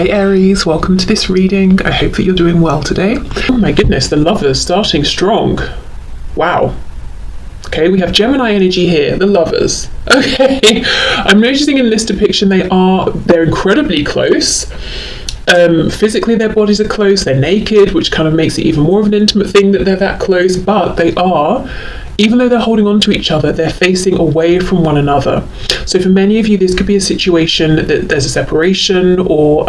Hey Aries, welcome to this reading. I hope that you're doing well today. Oh my goodness, the Lovers starting strong. Wow. Okay, we have Gemini energy here, the Lovers. Okay, I'm noticing in this depiction they're incredibly close. Physically their bodies are close, they're naked, which kind of makes it even more of an intimate thing that they're that close, but they are, even though they're holding on to each other, they're facing away from one another. So for many of you, this could be a situation that there's a separation, or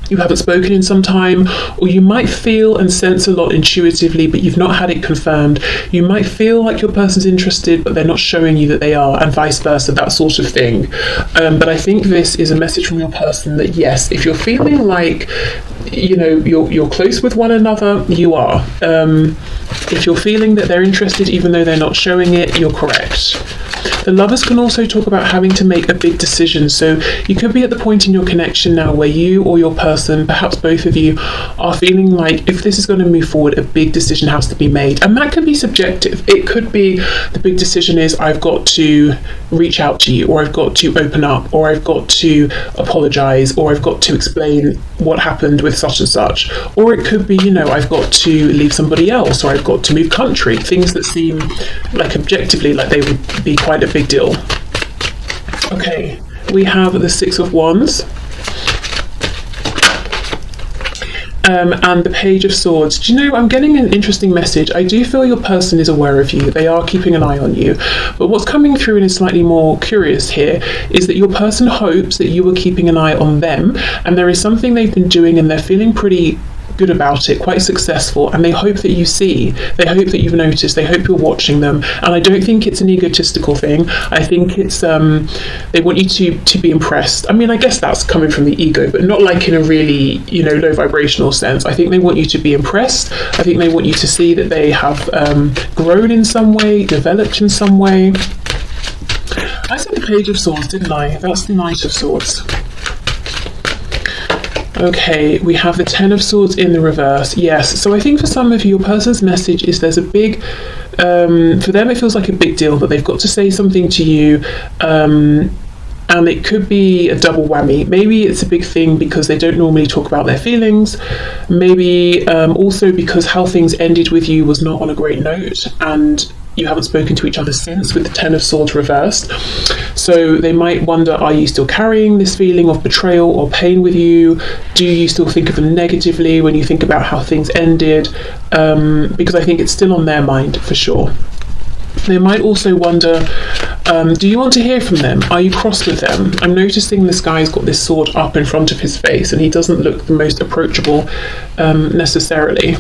you haven't spoken in some time, or you might feel and sense a lot intuitively, but you've not had it confirmed. You might feel like your person's interested, but they're not showing you that they are, and vice versa, that sort of thing. But I think this is a message from your person that yes, if you're feeling like, you know, you're close with one another, you are. If you're feeling that they're interested, even though they're not showing it, you're correct. The Lovers can also talk about having to make a big decision. So you could be at the point in your connection now where you or your person, perhaps both of you, are feeling like if this is going to move forward, a big decision has to be made. And that could be subjective. It could be the big decision is I've got to reach out to you, or I've got to open up, or I've got to apologize, or I've got to explain what happened with such and such. Or it could be, you know, I've got to leave somebody else, or I've got to move country. Things that seem like objectively like they would be quite a big deal. Okay, we have the Six of Wands and the Page of Swords. Do you know, I'm getting an interesting message. I do feel your person is aware of you. They are keeping an eye on you. But what's coming through and is slightly more curious here is that your person hopes that you are keeping an eye on them, and there is something they've been doing and they're feeling pretty good about it, quite successful, and they hope that you see, they hope that you've noticed, they hope you're watching them. And I don't think it's an egotistical thing. I think it's they want you to be impressed. I mean, I guess that's coming from the ego, but not like in a really, you know, low vibrational sense. I think they want you to be impressed. I think they want you to see that they have grown in some way, developed in some way. I said the Page of Swords, didn't I? That's the Knight of Swords. Okay, we have the Ten of Swords in the reverse. Yes, so I think for some of you, your person's message is there's a big, for them it feels like a big deal that they've got to say something to you, and it could be a double whammy. Maybe it's a big thing because they don't normally talk about their feelings. Maybe also because how things ended with you was not on a great note, and you haven't spoken to each other since, with the Ten of Swords reversed. So they might wonder, are you still carrying this feeling of betrayal or pain with you? Do you still think of them negatively when you think about how things ended? Because I think it's still on their mind for sure. They might also wonder, do you want to hear from them? Are you cross with them? I'm noticing this guy's got this sword up in front of his face and he doesn't look the most approachable necessarily.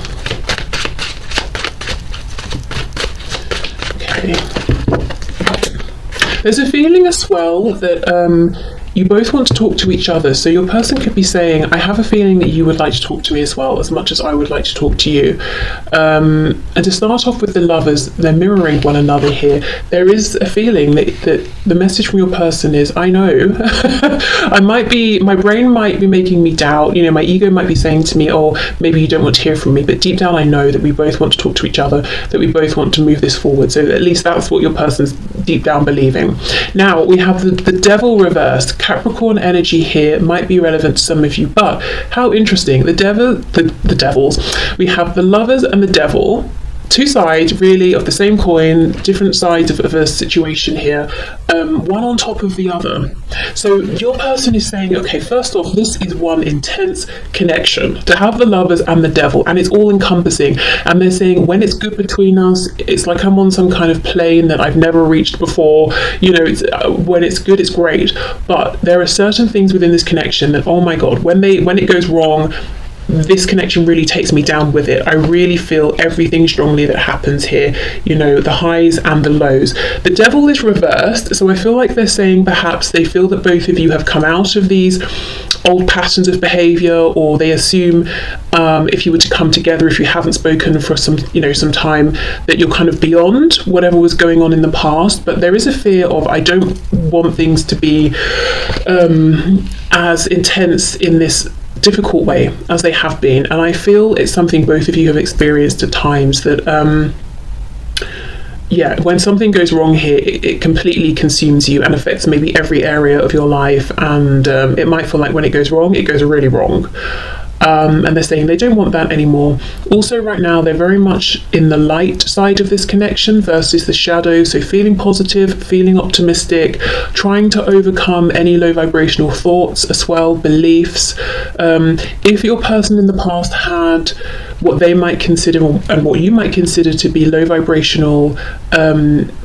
There's a feeling as well that you both want to talk to each other. So your person could be saying, I have a feeling that you would like to talk to me as well, as much as I would like to talk to you. And to start off with the Lovers, they're mirroring one another here. There is a feeling that the message from your person is, I know, my brain might be making me doubt, you know, my ego might be saying to me, oh, maybe you don't want to hear from me, but deep down I know that we both want to talk to each other, that we both want to move this forward. So at least that's what your person's deep down believing. Now we have the Devil reversed. Capricorn energy here might be relevant to some of you, but how interesting. The devils. We have the Lovers and the Devil, two sides really of the same coin, different sides of a situation here, one on top of the other. So your person is saying, okay, first off, this is one intense connection to have the Lovers and the Devil, and it's all encompassing. And they're saying, when it's good between us, it's like I'm on some kind of plane that I've never reached before. You know, when it's good, it's great. But there are certain things within this connection that, oh my God, when it goes wrong, this connection really takes me down with it. I really feel everything strongly that happens here, you know, the highs and the lows. The Devil is reversed, so I feel like they're saying perhaps they feel that both of you have come out of these old patterns of behavior, or they assume if you were to come together, if you haven't spoken for some time, that you're kind of beyond whatever was going on in the past. But there is a fear of, I don't want things to be as intense in this difficult way as they have been, and I feel it's something both of you have experienced at times, that yeah, when something goes wrong here, it completely consumes you and affects maybe every area of your life, and it might feel like when it goes wrong, it goes really wrong. And they're saying they don't want that anymore. Also, right now, they're very much in the light side of this connection versus the shadow. So feeling positive, feeling optimistic, trying to overcome any low vibrational thoughts as well, beliefs. If your person in the past had what they might consider and what you might consider to be low vibrational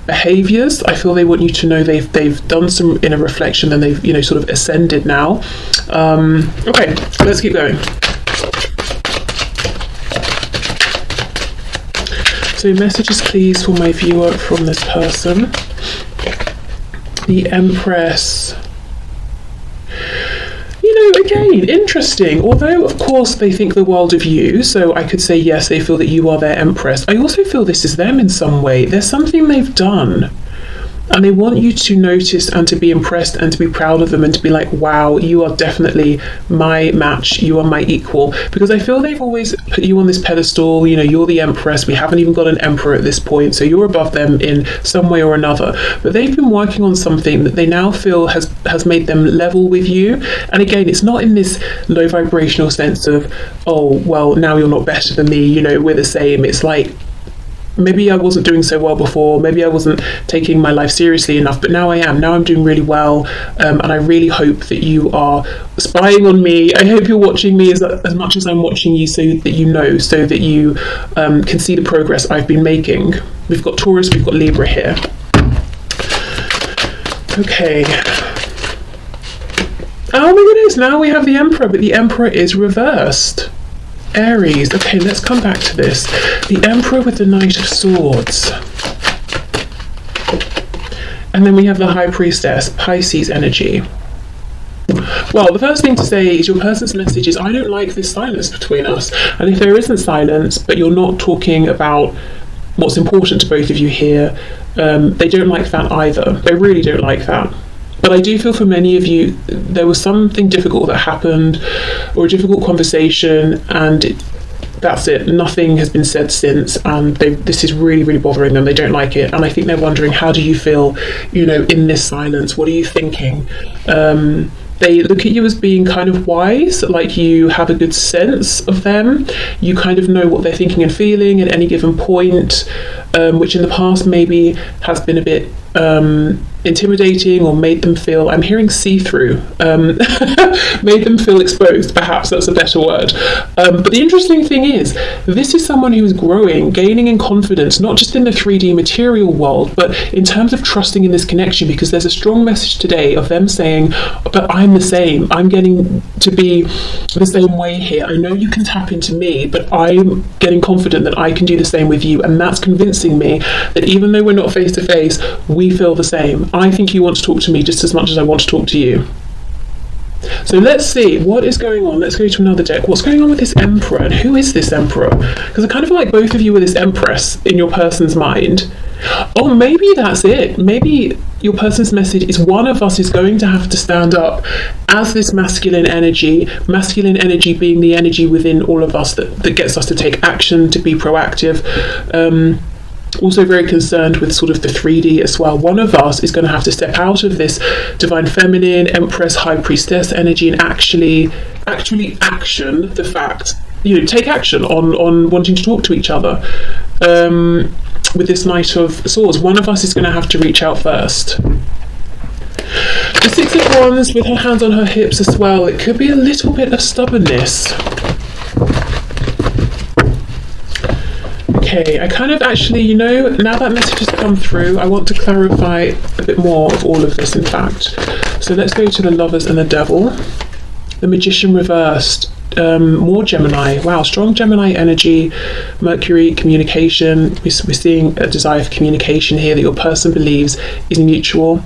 behaviors, I feel they want you to know they've done some inner reflection and they've, you know, sort of ascended now. Okay, let's keep going. So messages please for my viewer from this person. The Empress. You know, again, interesting. Although, of course, they think the world of you, so I could say, yes, they feel that you are their Empress. I also feel this is them in some way. There's something they've done, and they want you to notice and to be impressed and to be proud of them and to be like, wow, you are definitely my match, you are my equal. Because I feel they've always put you on this pedestal, you know, you're the Empress, we haven't even got an Emperor at this point, so you're above them in some way or another. But they've been working on something that they now feel has made them level with you. And again, it's not in this low vibrational sense of, oh, well, now you're not better than me, you know, we're the same. It's like, maybe I wasn't doing so well before, maybe I wasn't taking my life seriously enough, but now I am. Now I'm doing really well, and I really hope that you are spying on me. I hope you're watching me as much as I'm watching you, so that you know, so that you can see the progress I've been making. We've got Taurus, we've got Libra here. Okay. Oh my goodness, now we have the Emperor, but the Emperor is reversed. Aries. Okay, let's come back to this. The Emperor with the Knight of Swords. And then we have the High Priestess, Pisces energy. Well, the first thing to say is your person's message is, I don't like this silence between us. And if there isn't silence, but you're not talking about what's important to both of you here, they don't like that either. They really don't like that. But I do feel for many of you, there was something difficult that happened, or a difficult conversation, and that's it. Nothing has been said since, and this is really, really bothering them. They don't like it, and I think they're wondering, how do you feel, you know, in this silence? What are you thinking? They look at you as being kind of wise, like you have a good sense of them. You kind of know what they're thinking and feeling at any given point, which in the past maybe has been a bit intimidating or made them feel, I'm hearing see-through, made them feel exposed, perhaps that's a better word. But the interesting thing is, this is someone who is growing, gaining in confidence, not just in the 3D material world, but in terms of trusting in this connection, because there's a strong message today of them saying, but I'm the same, I'm getting to be the same way here. I know you can tap into me, but I'm getting confident that I can do the same with you, and that's convincing me that even though we're not face to face, we feel the same. I think you want to talk to me just as much as I want to talk to you. So let's see what is going on. Let's go to another deck. What's going on with this Emperor, and who is this Emperor? Because I kind of feel like both of you are this Empress in your person's mind. Oh, maybe that's it. Maybe your person's message is, one of us is going to have to stand up as this masculine energy being the energy within all of us that gets us to take action, to be proactive. Also very concerned with sort of the 3D as well. One of us is going to have to step out of this divine feminine, Empress, High Priestess energy and actually action the fact, you know, take action on wanting to talk to each other. With this Knight of Swords, one of us is going to have to reach out first. The Six of Wands with her hands on her hips as well. It could be a little bit of stubbornness. Okay, I kind of actually, you know, now that message has come through, I want to clarify a bit more of all of this, in fact. So let's go to the Lovers and the Devil. The Magician reversed. More Gemini. Wow, strong Gemini energy. Mercury, communication. We're seeing a desire for communication here that your person believes is mutual.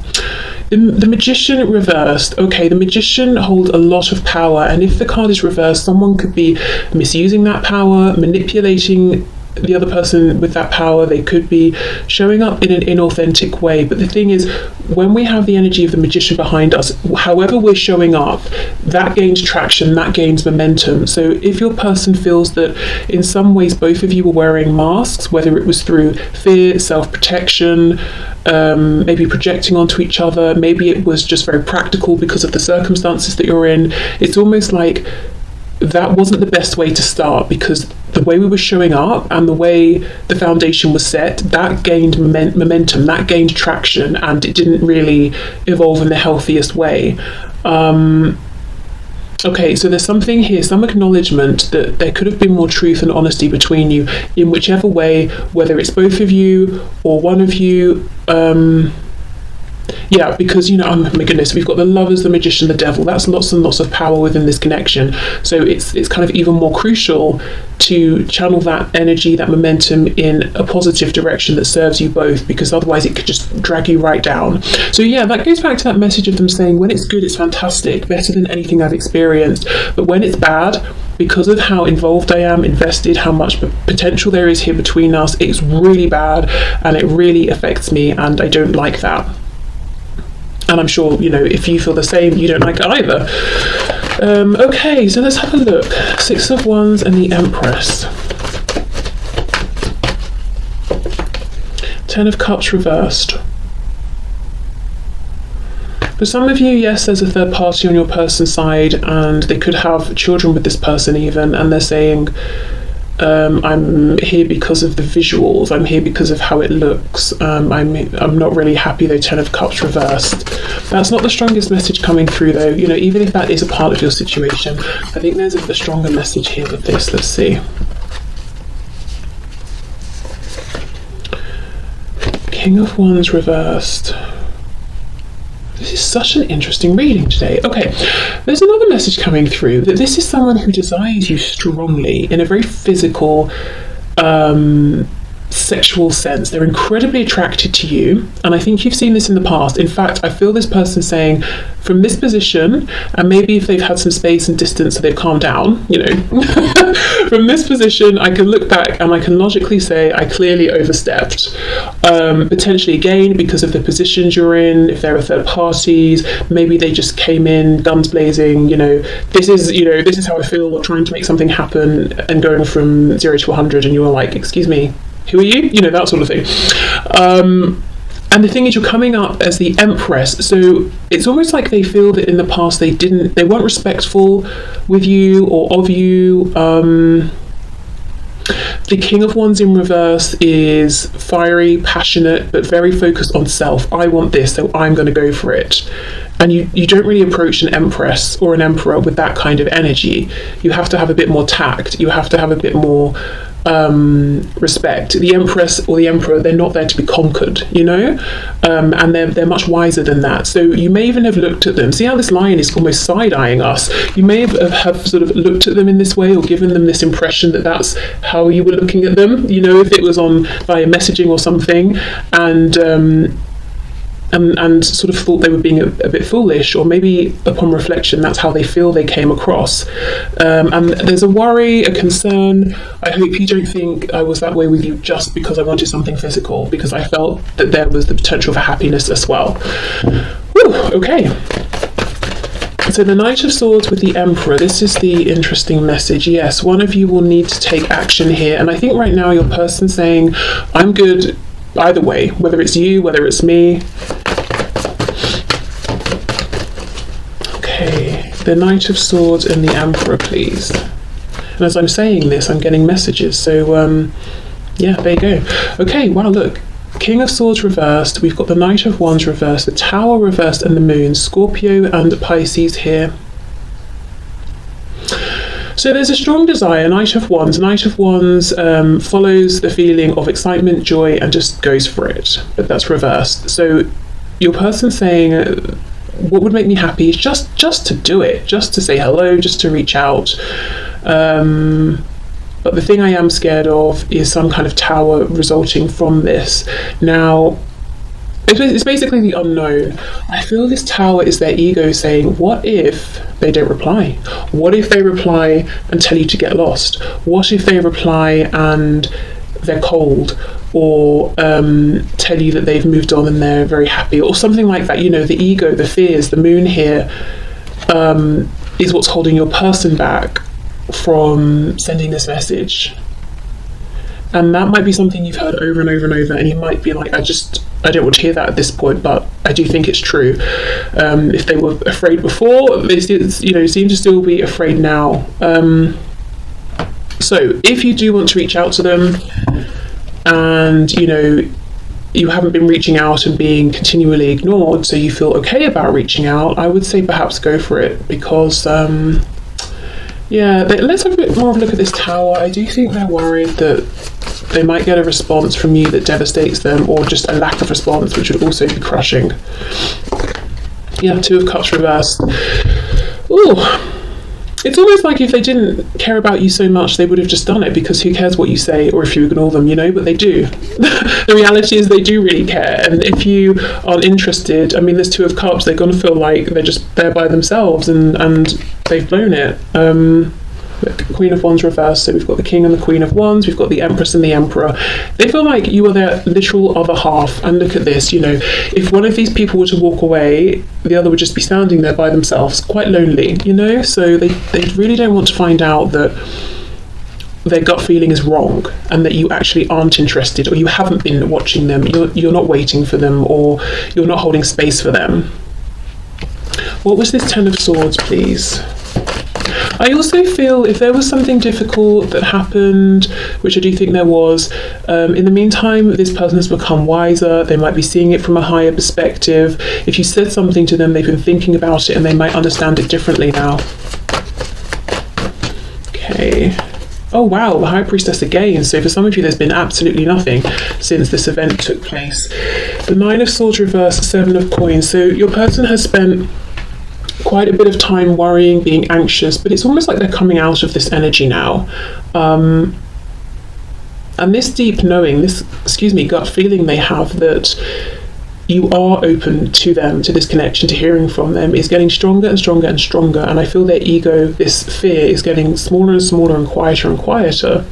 The Magician reversed. Okay, the Magician holds a lot of power, and if the card is reversed, someone could be misusing that power, manipulating the other person with that power, they could be showing up in an inauthentic way. But the thing is, when we have the energy of the magician behind us, however we're showing up, that gains traction, that gains momentum. So if your person feels that in some ways both of you were wearing masks, whether it was through fear, self-protection, maybe projecting onto each other, maybe it was just very practical because of the circumstances that you're in, it's almost like that wasn't the best way to start, because the way we were showing up and the way the foundation was set, that gained momentum, that gained traction, and it didn't really evolve in the healthiest way. Okay, so there's something here, some acknowledgement that there could have been more truth and honesty between you in whichever way, whether it's both of you or one of you. Yeah, because, oh my goodness, we've got the Lovers, the Magician, the Devil. That's lots and lots of power within this connection. So it's kind of even more crucial to channel that energy, that momentum in a positive direction that serves you both, because otherwise it could just drag you right down. So yeah, that goes back to that message of them saying, when it's good, it's fantastic, better than anything I've experienced. But when it's bad, because of how involved I am, invested, how much potential there is here between us, it's really bad and it really affects me, and I don't like that. And I'm sure, if you feel the same, you don't like it either. Okay, so let's have a look. 6 of Wands and the Empress. 10 of Cups reversed. For some of you, yes, there's a third party on your person's side, and they could have children with this person even, and they're saying, I'm here because of the visuals, I'm here because of how it looks, I'm not really happy though. 10 of Cups reversed. That's not the strongest message coming through though, even if that is a part of your situation. I think there's a stronger message here with this. Let's see. King of Wands reversed. This is such an interesting reading today. Okay, there's another message coming through that this is someone who desires you strongly in a very physical, sexual sense. They're incredibly attracted to you, and I think you've seen this in the past. In fact, I feel this person saying, from this position, and maybe if they've had some space and distance so they've calmed down, from this position, I can look back and I can logically say I clearly overstepped. Potentially again, because of the positions you're in, if there are third parties, maybe they just came in guns blazing, this is how I feel, or trying to make something happen and going from 0 to 100, and you were like, excuse me, who are you? That sort of thing. And the thing is, you're coming up as the Empress, so it's almost like they feel that in the past they weren't respectful with you or of you. The King of Wands in reverse is fiery, passionate, but very focused on self. I want this, so I'm going to go for it. And you don't really approach an Empress or an Emperor with that kind of energy. You have to have a bit more tact. You have to have a bit more respect. The Empress or the Emperor, they're not there to be conquered, and they're much wiser than that. So you may even have looked at them. See how this lion is almost side-eyeing us? You may have sort of looked at them in this way, or given them this impression that that's how you were looking at them, if it was on via messaging or something, and sort of thought they were being a bit foolish, or maybe upon reflection that's how they feel they came across. And there's a worry, a concern. I hope you don't think I was that way with you just because I wanted something physical, because I felt that there was the potential for happiness as well. Whew, okay. So the Knight of Swords with the Emperor, this is the interesting message. Yes, one of you will need to take action here, and I think right now your person's saying, I'm good either way, whether it's you, whether it's me. Okay, the Knight of Swords and the Emperor, please. And as I'm saying this, I'm getting messages, so yeah, there you go. Okay, wow, look, King of Swords reversed, we've got the Knight of Wands reversed, the Tower reversed, and the Moon. Scorpio and Pisces here. So there's a strong desire. Knight of Wands. Knight of Wands follows the feeling of excitement, joy, and just goes for it. But that's reversed. So your person's saying, what would make me happy is just to do it, just to say hello, just to reach out. But the thing I am scared of is some kind of tower resulting from this. Now, it's basically the unknown. I feel this tower is their ego saying, what if they don't reply? What if they reply and tell you to get lost? What if they reply and they're cold, or tell you that they've moved on and they're very happy, or something like that. You know, the ego, the fears, the moon here is what's holding your person back from sending this message. And that might be something you've heard over and over and over, and you might be like, I don't want to hear that at this point, but I do think it's true. If they were afraid before, they seem to still be afraid now. So if you do want to reach out to them, and you haven't been reaching out and being continually ignored, so you feel okay about reaching out, I would say perhaps go for it, because let's have a bit more of a look at this Tower. I do think they're worried that they might get a response from you that devastates them, or just a lack of response, which would also be crushing. Yeah, Two of Cups reversed. Ooh, it's almost like if they didn't care about you so much, they would have just done it, because who cares what you say or if you ignore them, but they do. The reality is they do really care, and if you aren't interested, I mean, there's Two of Cups, they're going to feel like they're just there by themselves, and they've blown it. Queen of Wands reversed, so we've got the King and the Queen of Wands, we've got the Empress and the Emperor. They feel like you are their literal other half, and look at this, if one of these people were to walk away, the other would just be standing there by themselves, quite lonely, so they really don't want to find out that their gut feeling is wrong, and that you actually aren't interested, or you haven't been watching them, you're not waiting for them, or you're not holding space for them. What was this Ten of Swords, please? I also feel if there was something difficult that happened, which I do think there was, in the meantime, this person has become wiser. They might be seeing it from a higher perspective. If you said something to them, they've been thinking about it, and they might understand it differently now. Okay. Oh wow, the High Priestess again. So for some of you, there's been absolutely nothing since this event took place. The Nine of Swords reversed, Seven of Coins. So your person has spent quite a bit of time worrying, being anxious, but it's almost like they're coming out of this energy now. And this deep knowing, this gut feeling they have that you are open to them, to this connection, to hearing from them, is getting stronger and stronger and stronger. And I feel their ego, this fear, is getting smaller and smaller and quieter and quieter.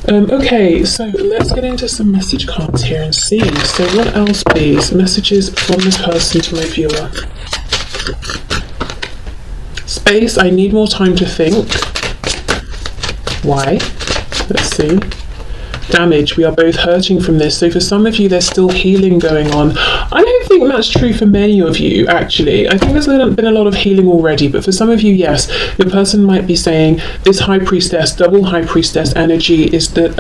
Okay, so let's get into some message cards here and see. So what else, please? Messages from this person to my viewer. Space, I need more time to think. Why? Let's see. Damage, we are both hurting from this. So for some of you, there's still healing going on. I don't think that's true for many of you, actually. I think there's been a lot of healing already, but for some of you, yes, your person might be saying this High Priestess, double High Priestess energy is that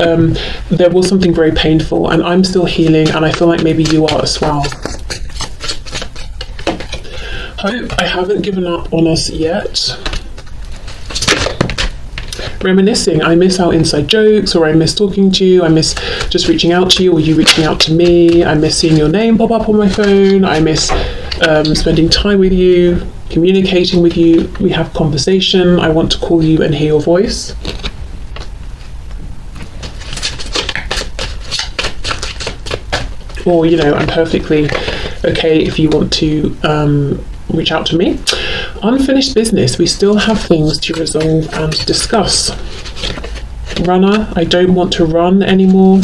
there was something very painful, and I'm still healing, and I feel like maybe you are as well. Hope I haven't given up on us yet. Reminiscing, I miss our inside jokes, or I miss talking to you, I miss just reaching out to you, or you reaching out to me, I miss seeing your name pop up on my phone, I miss spending time with you, communicating with you, we have conversation, I want to call you and hear your voice. Or, I'm perfectly okay if you want to reach out to me. Unfinished business, we still have things to resolve and discuss. Runner, I don't want to run anymore.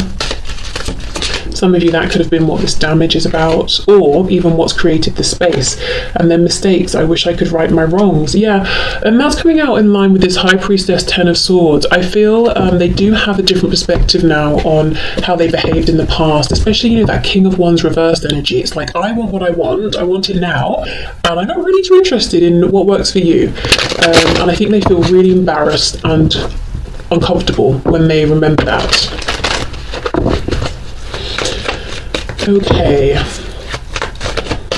Some of you, that could have been what this damage is about, or even what's created the space. And then mistakes, I wish I could right my wrongs. Yeah, and that's coming out in line with this High Priestess, Ten of Swords. I feel they do have a different perspective now on how they behaved in the past, especially, that King of Wands reversed energy. It's like, I want what I want it now, and I'm not really too interested in what works for you. And I think they feel really embarrassed and uncomfortable when they remember that. Okay,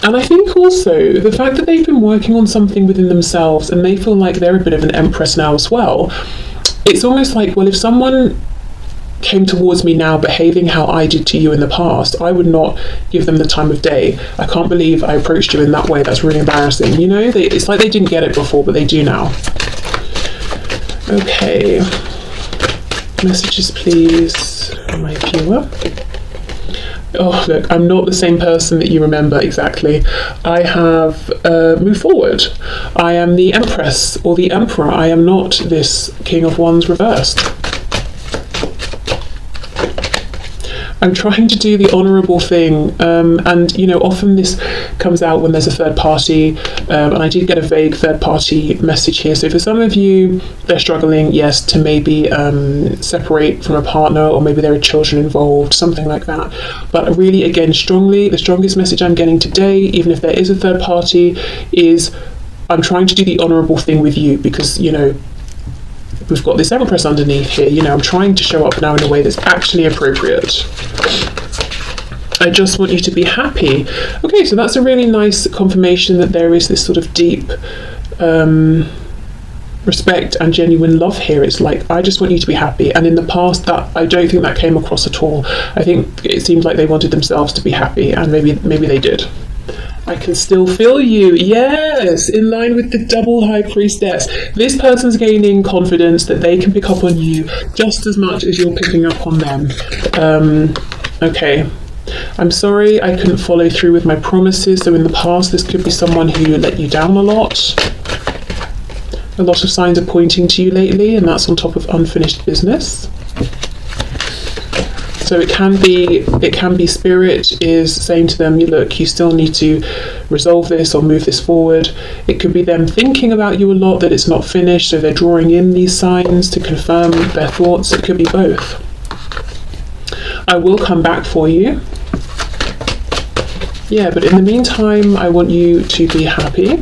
and I think also the fact that they've been working on something within themselves and they feel like they're a bit of an empress now as well, it's almost like, well, if someone came towards me now behaving how I did to you in the past, I would not give them the time of day. I can't believe I approached you in that way, that's really embarrassing. It's like they didn't get it before, but they do now. Okay, messages please from my viewer. Oh, look, I'm not the same person that you remember exactly. I have moved forward. I am the Empress or the Emperor. I am not this King of Wands reversed. I'm trying to do the honourable thing, and you know, often this comes out when there's a third party, and I did get a vague third party message here. So for some of you, they're struggling, yes, to maybe separate from a partner, or maybe there are children involved, something like that. But really, again, the strongest message I'm getting today, even if there is a third party, is I'm trying to do the honourable thing with you, because, you know, we've got this Empress underneath here. You know, I'm trying to show up now in a way that's actually appropriate. I just want you to be happy. Okay, so that's a really nice confirmation that there is this sort of deep respect and genuine love here. It's like, I just want you to be happy. And in the past, that I don't think that came across at all. I think it seemed like they wanted themselves to be happy, and maybe they did. I can still feel you. Yes, in line with the double high priestess. This person's gaining confidence that they can pick up on you just as much as you're picking up on them. Okay. I'm sorry I couldn't follow through with my promises. So in the past, this could be someone who let you down a lot. A lot of signs are pointing to you lately, and that's on top of unfinished business. So it can be spirit is saying to them, look, you still need to resolve this or move this forward. It could be them thinking about you a lot, that it's not finished, so they're drawing in these signs to confirm their thoughts. It could be both. I will come back for you. Yeah, but in the meantime, I want you to be happy.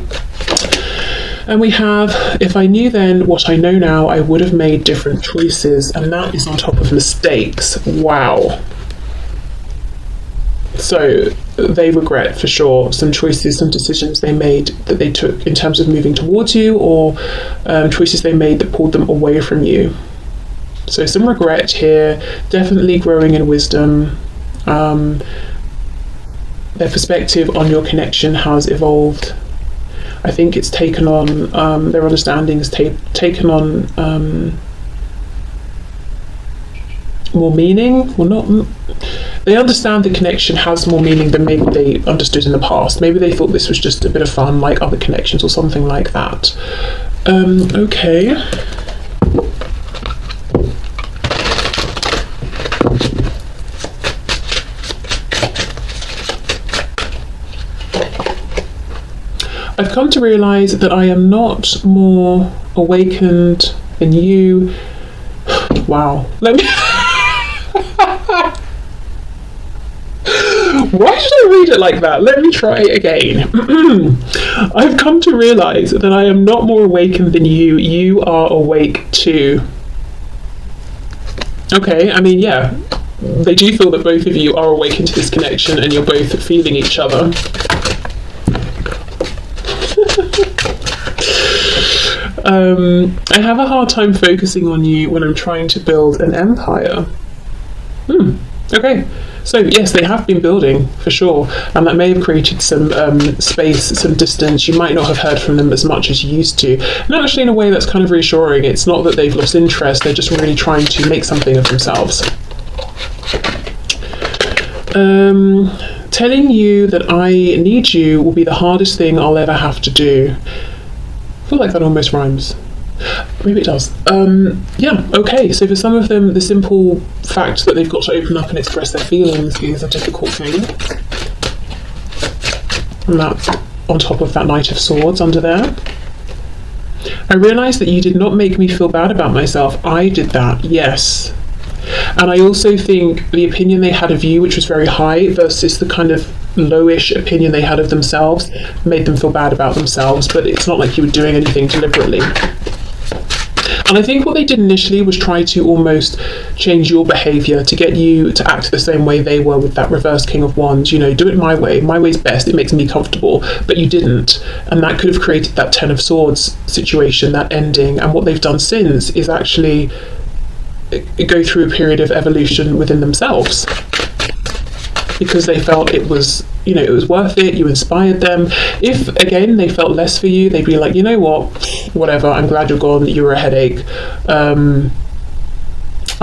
And we have, if I knew then what I know now, I would have made different choices. And that is on top of mistakes. Wow. So they regret, for sure, some choices, some decisions they made that they took in terms of moving towards you, or choices they made that pulled them away from you. So some regret here, definitely growing in wisdom. Their perspective on your connection has evolved. I think it's taken on, their understanding has taken on more meaning. Well, not. They understand the connection has more meaning than maybe they understood in the past. Maybe they thought this was just a bit of fun, like other connections or something like that. Okay. I've come to realise that I am not more awakened than you. Wow. Let me... Why should I read it like that? Let me try again. I've come to realise that I am not more awakened than you. You are awake too. Okay, I mean, yeah. They do feel that both of you are awakened to this connection and you're both feeling each other. I have a hard time focusing on you when I'm trying to build an empire. Okay, so yes, they have been building, for sure, and that may have created some space, some distance. You might not have heard from them as much as you used to, and actually in a way that's kind of reassuring. It's not that they've lost interest, they're just really trying to make something of themselves. Telling you that I need you will be the hardest thing I'll ever have to do. I feel like that almost rhymes. Maybe it does. Yeah, okay, so for some of them, the simple fact that they've got to open up and express their feelings is a difficult thing. And that's on top of that Knight of Swords under there. I realised that you did not make me feel bad about myself. I did that, yes. And I also think the opinion they had of you, which was very high, versus the kind of lowish opinion they had of themselves, made them feel bad about themselves, but it's not like you were doing anything deliberately. And I think what they did initially was try to almost change your behaviour to get you to act the same way they were with that reverse King of Wands. You know, do it my way. My way's best. It makes me comfortable. But you didn't. And that could have created that Ten of Swords situation, that ending. And what they've done since is actually go through a period of evolution within themselves, because they felt it was, you know, it was worth it. You inspired them. If again they felt less for you, they'd be like, you know what, whatever, I'm glad you're gone, you were a headache, I'm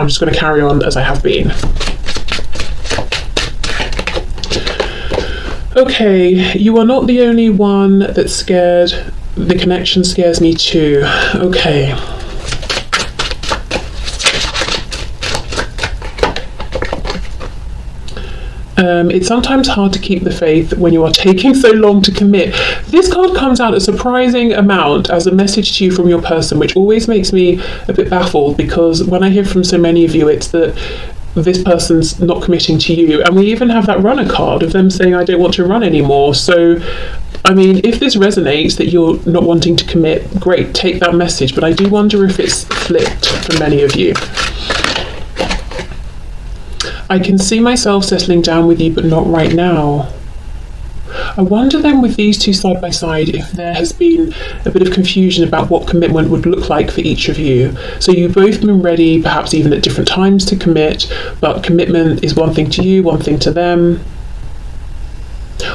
just going to carry on as I have been. Okay, you are not the only one that's scared. The connection scares me too. Okay. It's sometimes hard to keep the faith when you are taking so long to commit. This card comes out a surprising amount as a message to you from your person, which always makes me a bit baffled, because when I hear from so many of you, it's that this person's not committing to you. And we even have that runner card of them saying, I don't want to run anymore. So, I mean, if this resonates that you're not wanting to commit, great, take that message. But I do wonder if it's flipped for many of you. I can see myself settling down with you, but not right now. I wonder then, with these two side by side, if there has been a bit of confusion about what commitment would look like for each of you. So you've both been ready, perhaps even at different times, to commit, but commitment is one thing to you, one thing to them.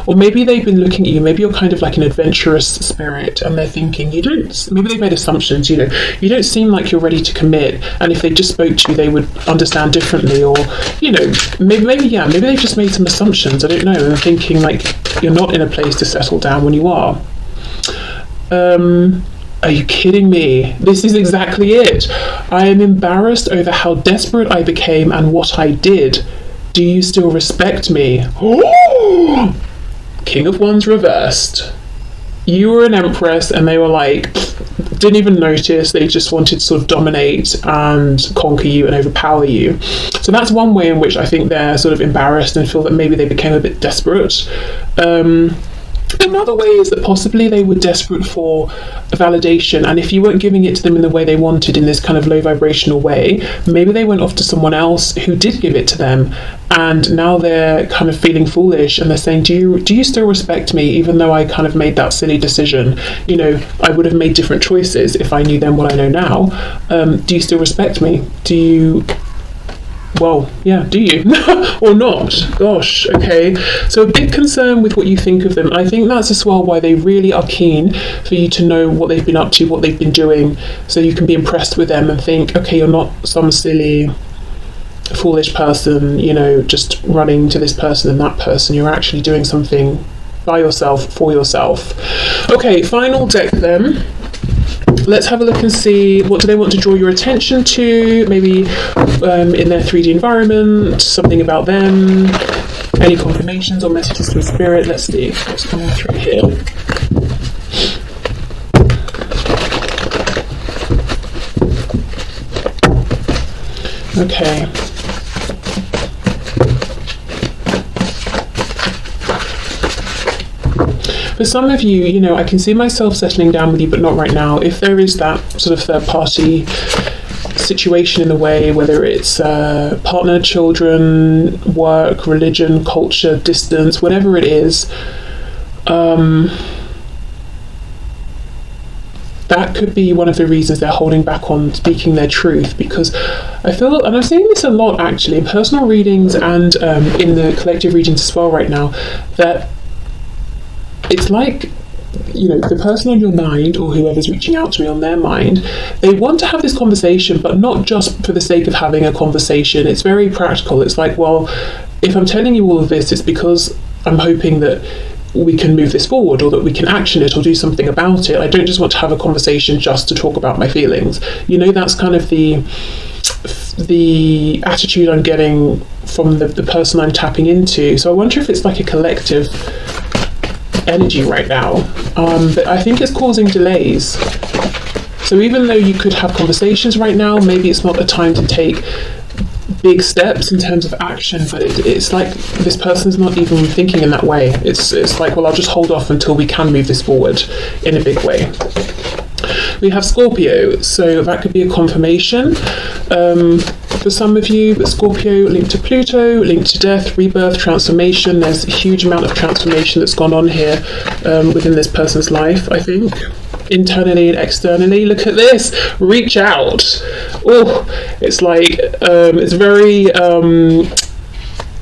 Or maybe they've been looking at you, maybe you're kind of like an adventurous spirit, and they're thinking, maybe they've made assumptions, you don't seem like you're ready to commit, and if they just spoke to you, they would understand differently, or, maybe they've just made some assumptions, I don't know, and they're thinking like you're not in a place to settle down when you are. Are you kidding me? This is exactly it. I am embarrassed over how desperate I became and what I did. Do you still respect me? Oh! King of Wands reversed. You were an empress and they were like, didn't even notice. They just wanted to sort of dominate and conquer you and overpower you. So that's one way in which I think they're sort of embarrassed and feel that maybe they became a bit desperate. Another way is that possibly they were desperate for validation, and if you weren't giving it to them in the way they wanted, in this kind of low vibrational way, maybe they went off to someone else who did give it to them, and now they're kind of feeling foolish and they're saying, do you still respect me, even though I kind of made that silly decision? I would have made different choices if I knew then what I know now. Do you still respect me? Do you or not? Gosh, okay. So a big concern with what you think of them. I think that's as well why they really are keen for you to know what they've been up to, what they've been doing, so you can be impressed with them and think, okay, you're not some silly, foolish person, just running to this person and that person. You're actually doing something by yourself, for yourself. Okay, final deck then. Let's have a look and see, what do they want to draw your attention to? Maybe in their 3D environment, something about them, any confirmations or messages from spirit. Let's see what's coming through here. Okay. For some of you, I can see myself settling down with you, but not right now. If there is that sort of third-party situation in the way, whether it's partner, children, work, religion, culture, distance, whatever it is, that could be one of the reasons they're holding back on speaking their truth, because I feel, and I'm seeing this a lot actually in personal readings and in the collective readings as well right now, that it's like, the person on your mind, or whoever's reaching out to me on their mind, they want to have this conversation, but not just for the sake of having a conversation. It's very practical. It's like, well, if I'm telling you all of this, it's because I'm hoping that we can move this forward, or that we can action it or do something about it. I don't just want to have a conversation just to talk about my feelings. That's kind of the attitude I'm getting from the person I'm tapping into. So I wonder if it's like a collective energy right now, but I think it's causing delays. So even though you could have conversations right now, maybe it's not the time to take big steps in terms of action, but it's like this person's not even thinking in that way. It's like, well, I'll just hold off until we can move this forward in a big way. We have Scorpio, so that could be a confirmation for some of you, but Scorpio linked to Pluto, linked to death, rebirth, transformation. There's a huge amount of transformation that's gone on here within this person's life, I think, internally and externally. Look at this, reach out. Oh, it's like, it's very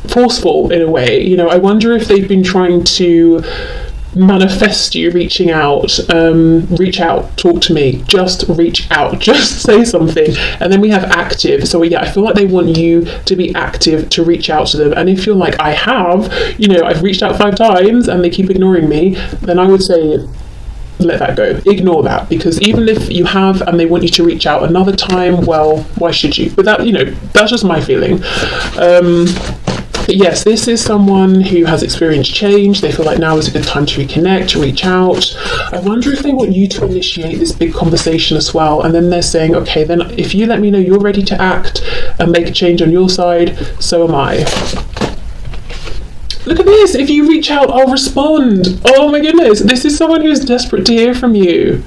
forceful in a way. I wonder if they've been trying to manifest you reaching out. Reach out, talk to me, just reach out, just say something. And then we have active, so I feel like they want you to be active, to reach out to them. And if you're like, I've reached out 5 times and they keep ignoring me, then I would say let that go, ignore that, because even if you have and they want you to reach out another time, well, why should you? But that, that's just my feeling. But yes, this is someone who has experienced change. They feel like now is a good time to reconnect, to reach out. I wonder if they want you to initiate this big conversation as well. And then they're saying, okay, then if you let me know you're ready to act and make a change on your side, so am I. Look at this. If you reach out, I'll respond. Oh my goodness. This is someone who's desperate to hear from you.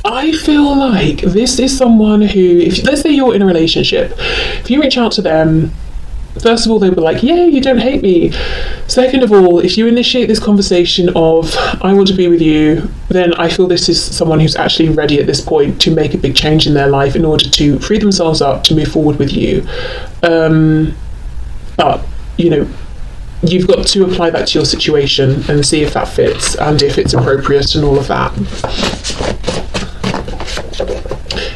I feel like this is someone who, if let's say you're in a relationship, if you reach out to them, first of all, they'll be like, yeah, you don't hate me. Second of all, if you initiate this conversation of, I want to be with you, then I feel this is someone who's actually ready at this point to make a big change in their life in order to free themselves up to move forward with you. But, you know, you've got to apply that to your situation and see if that fits and if it's appropriate and all of that.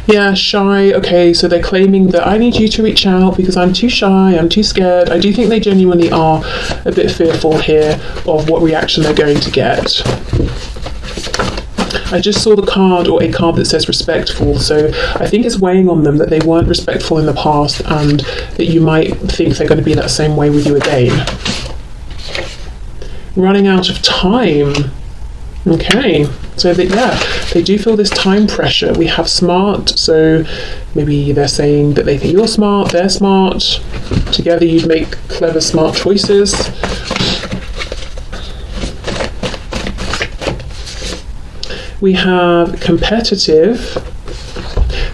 Yeah, shy. Okay, so they're claiming that I need you to reach out because I'm too shy, I'm too scared. I do think they genuinely are a bit fearful here of what reaction they're going to get. I just saw the card, or a card that says respectful, so I think it's weighing on them that they weren't respectful in the past and that you might think they're going to be that same way with you again. Running out of time. Okay, so that, yeah, they do feel this time pressure. We have smart, so maybe they're saying that they think you're smart, they're smart. Together you'd make clever, smart choices. We have competitive.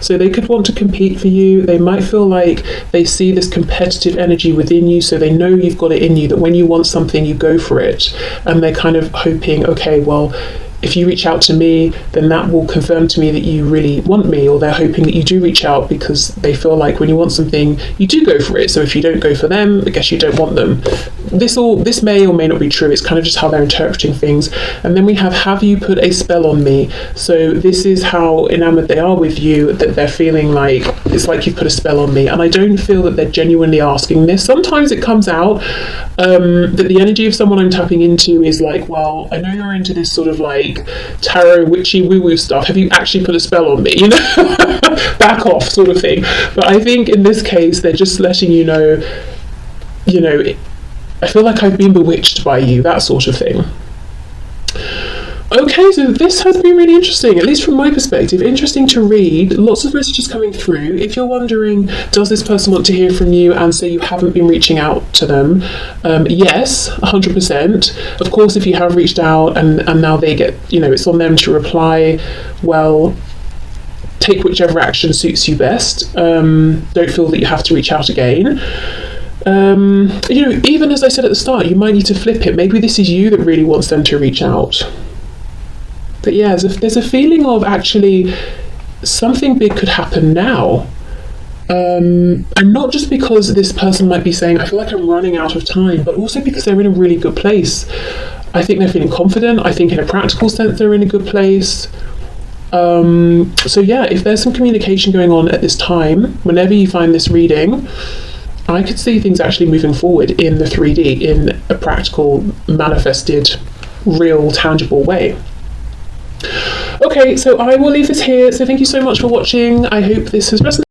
So they could want to compete for you. They might feel like they see this competitive energy within you, so they know you've got it in you, that when you want something, you go for it. And they're kind of hoping, okay, well, if you reach out to me, then that will confirm to me that you really want me, or they're hoping that you do reach out because they feel like when you want something, you do go for it. So if you don't go for them, I guess you don't want them. This may or may not be true. It's kind of just how they're interpreting things. And then we have you put a spell on me? So this is how enamored they are with you, that they're feeling like it's like you've put a spell on me. And I don't feel that they're genuinely asking this. Sometimes it comes out that the energy of someone I'm tapping into is like, well, I know you're into this sort of like tarot witchy woo-woo stuff. Have you actually put a spell on me? You know, back off sort of thing. But I think in this case, they're just letting you know, I feel like I've been bewitched by you, that sort of thing. Okay, so this has been really interesting, at least from my perspective. Interesting to read, lots of messages coming through. If you're wondering, does this person want to hear from you, and so you haven't been reaching out to them, yes, 100%. Of course, if you have reached out and now they get, it's on them to reply, well, take whichever action suits you best. Don't feel that you have to reach out again. Even as I said at the start, you might need to flip it. Maybe this is you that really wants them to reach out. But yeah, there's a feeling of actually something big could happen now. And not just because this person might be saying, I feel like I'm running out of time, but also because they're in a really good place. I think they're feeling confident. I think in a practical sense, they're in a good place. So yeah, if there's some communication going on at this time, whenever you find this reading, I could see things actually moving forward in the 3D, in a practical, manifested, real, tangible way. Okay, so I will leave this here. So thank you so much for watching. I hope this has resonated.